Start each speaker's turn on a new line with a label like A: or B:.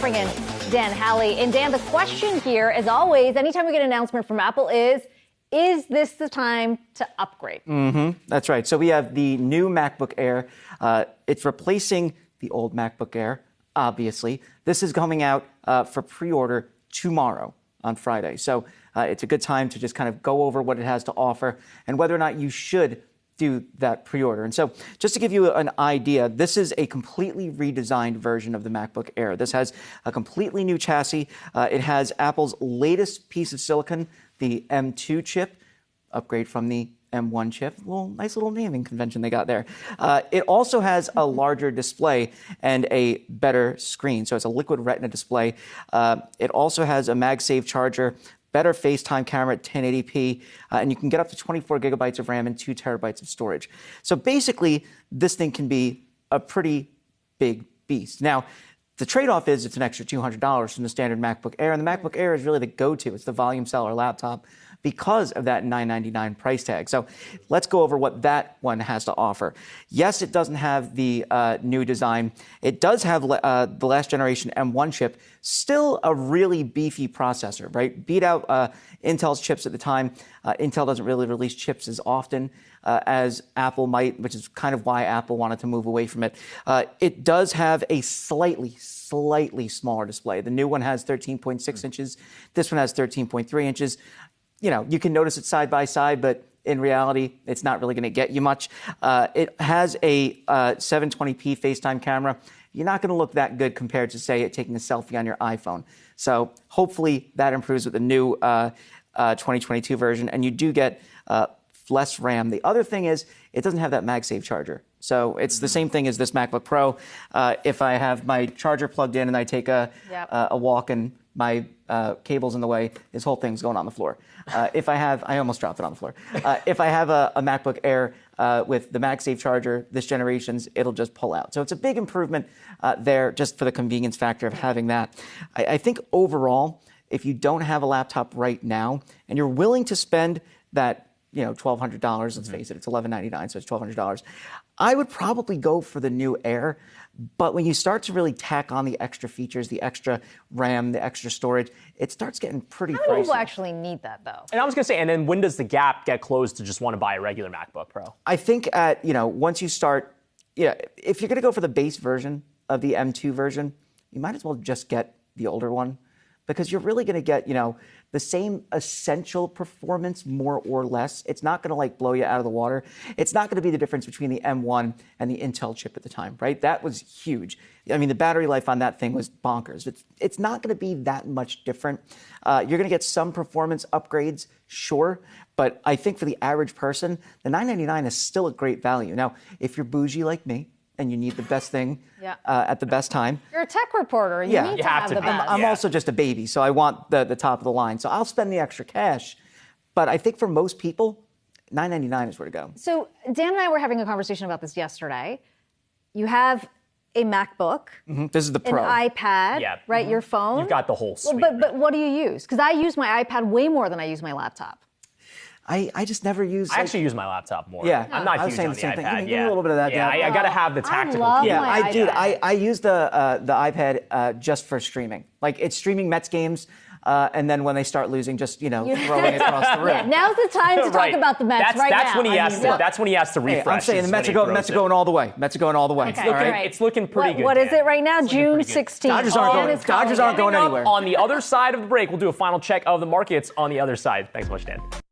A: bring in Dan Howley. And Dan, the question here, as always, anytime we get an announcement from Apple is this the time to upgrade?
B: That's right. So we have the new MacBook Air. It's replacing the old MacBook Air, obviously. This is coming out for pre-order tomorrow on Friday. So it's a good time to just kind of go over what it has to offer and whether or not you should do that pre-order. And so just to give you an idea, this is a completely redesigned version of the MacBook Air. This has a completely new chassis. It has Apple's latest piece of silicon, the M2 chip, upgrade from the M1 chip. Well, nice little naming convention they got there. It also has a larger display and a better screen. So it's a liquid retina display. It also has a MagSafe charger, better FaceTime camera at 1080p, and you can get up to 24 gigabytes of RAM and 2 terabytes of storage. So basically, this thing can be a pretty big beast. Now, the trade-off is it's an extra $200 from the standard MacBook Air, and the MacBook Air is really the go-to. It's the volume seller laptop because of that $999 price tag. So let's go over what that one has to offer. Yes, it doesn't have the new design. It does have the last generation M1 chip, still a really beefy processor, right? Beat out Intel's chips at the time. Intel doesn't really release chips as often as Apple might, which is kind of why Apple wanted to move away from it. It does have a slightly smaller display. The new one has 13.6 inches. This one has 13.3 inches. You know, you can notice it side by side, but in reality, it's not really going to get you much. It has a 720p FaceTime camera. You're not going to look that good compared to, say, taking a selfie on your iPhone. So hopefully that improves with the new 2022 version, and you do get less RAM. The other thing is it doesn't have that MagSafe charger. So it's the same thing as this MacBook Pro. If I have my charger plugged in and I take a walk and my cable's in the way, this whole thing's going on the floor. I almost dropped it on the floor. If I have a MacBook Air with the MagSafe charger, this generation's, it'll just pull out. So it's a big improvement there just for the convenience factor of having that. I think overall, if you don't have a laptop right now and you're willing to spend that, $1,200, let's face it, it's $1,199, so it's $1,200. I would probably go for the new Air, but when you start to really tack on the extra features, the extra RAM, the extra storage, it starts getting pretty pricey.
A: How many people actually need that, though?
C: And I was going to say, and then when does the gap get closed to just want to buy a regular MacBook Pro?
B: I think once you start, if you're going to go for the base version of the M2 version, you might as well just get the older one because you're really going to get, the same essential performance, more or less. It's not going to blow you out of the water. It's not going to be the difference between the M1 and the Intel chip at the time, right? That was huge. I mean, the battery life on that thing was bonkers. It's not going to be that much different. You're going to get some performance upgrades, sure, but I think for the average person, the $999 is still a great value. Now, if you're bougie like me, and you need the best thing at the best time.
A: You're a tech reporter. You need to have the best.
B: I'm also just a baby, so I want the top of the line. So I'll spend the extra cash. But I think for most people, $999 is where to go.
A: So Dan and I were having a conversation about this yesterday. You have a MacBook.
B: This is the Pro.
A: An iPad, right? Your phone.
C: You've got the whole suite.
A: But what do you use? Because I use my iPad way more than I use my laptop.
B: I just never use.
C: I actually use my laptop more.
B: Yeah,
C: I'm not
B: I was
C: huge
B: saying
C: on
B: the same thing.
C: iPad.
B: Give me a little bit of that.
C: Yeah, I got to have the tactical.
A: I love
C: key.
A: my iPad.
B: I use the iPad just for streaming. It's streaming Mets games. And then when they start losing, just throwing it across the room.
A: Yeah, now's the time to talk about the Mets
C: that's
A: now.
C: When he has to, that's when he has to refresh.
B: Hey, I'm saying the Mets are going all the way. Mets are going all the way.
A: Okay,
C: it's looking pretty good.
A: What is it right now? June 16th.
B: Dodgers aren't going anywhere.
C: On the other side of the break, we'll do a final check of the markets on the other side. Thanks so much, Dan.